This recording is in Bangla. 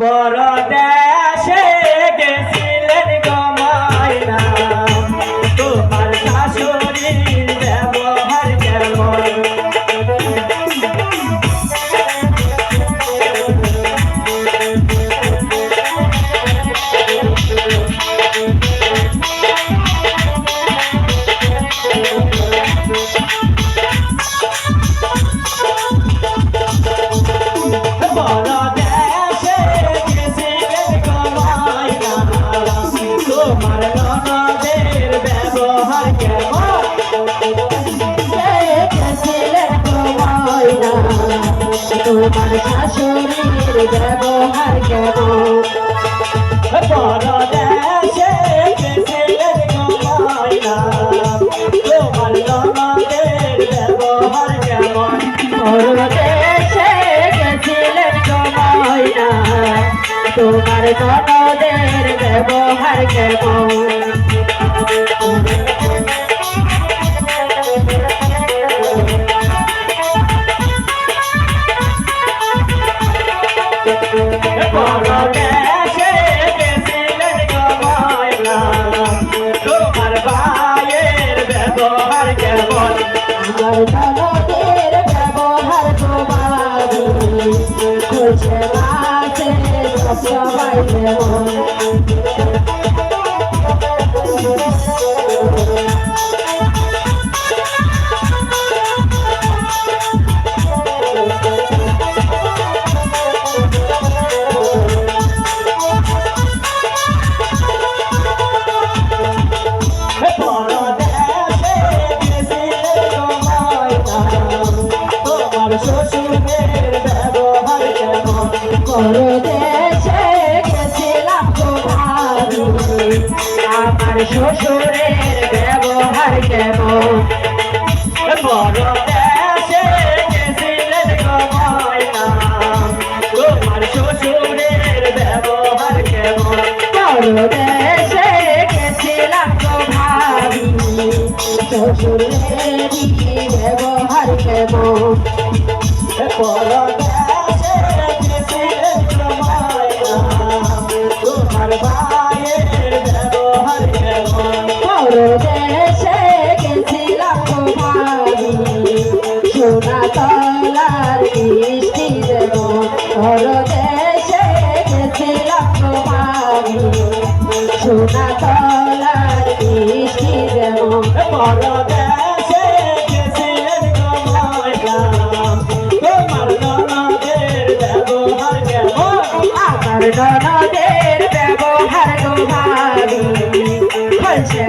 পরদেশে গেছিলেন গো ময়না, তোমার শাশুড়ির ব্যবহার কেমন? তোমার শাশুড়ির ব্যবহার কেমন? পরদেশে গেছিলেন গো ময়না, তোমার ননদের ব্যবহার কেমন? পরদেশে গেছিলেন গো ময়না, তোমার ননদের ব্যবহার কেমন? পরদেশে গেছিলেন গো ময়না, তোমার ভাইয়ের ব্যবহার কেমন? আমার ননদের ব্যবহার তোমার খুশে আছে সবাই কেমন? শ্বশুরের ব্যবহার কেমন? পরদেশে গেছিলাম তোমার, আমার শ্বশুরের ব্যবহার কেমন? পরদেশে গেছিলেন গো ময়না, তোমার শ্বশুরের ব্যবহার কেমন? পরদেশে গেছিলাম তোমার, শ্বশুরের ব্যবহার কেমন? পরদেশে গেছিলেন গো ময়না, তোমার ভাইয়ের ব্যবহার কেমন? পরদেশে গেছিলাম তোমার, সোনা তলার মিষ্টি দেব। পরদেশে গেছিলাম তোমার, সোনা তলার মিষ্টি দেব। পরদেশে গেছিলেন গো ময়না, তোমার ননদের ব্যবহার কেমন? আমার ননদের ব্যবহার তোমার খুশে